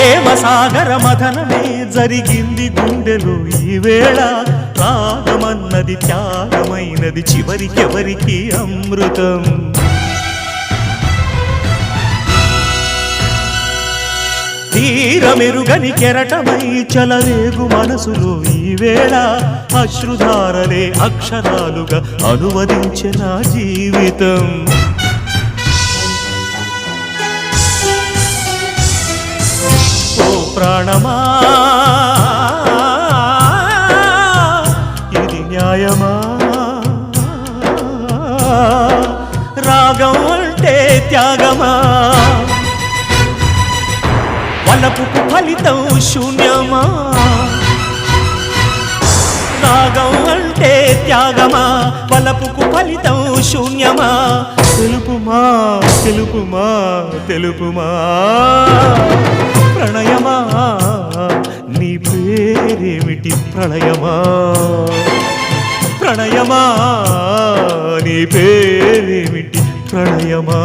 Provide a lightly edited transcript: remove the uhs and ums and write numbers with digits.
ప్రేమ సాగర మథనమే జరిగింది గుండెలో ఈ వేళ రాగమన్నది త్యాగమైనది చివరికెవరికి అమృతం తీరమెరుగని కెరటమై చలరేగు మనసులో ఈ వేళ అశ్రుధారలే అక్షరాలుగా అనువదించే నా జీవితం ఓ ప్రాణమా ఇది న్యాయమా రాగం అంటే త్యాగమా వలపుకు ఫలితం శూన్యమా రాగం అంటే త్యాగమా వలపుకు ఫలితం శూన్యమా తెలుపుమా తెలుపుమా తెలుపుమా ప్రణయమా నీ పేరేమిటి ప్రళయమా ప్రణయమా నీ పేరేమిటి ప్రళయమా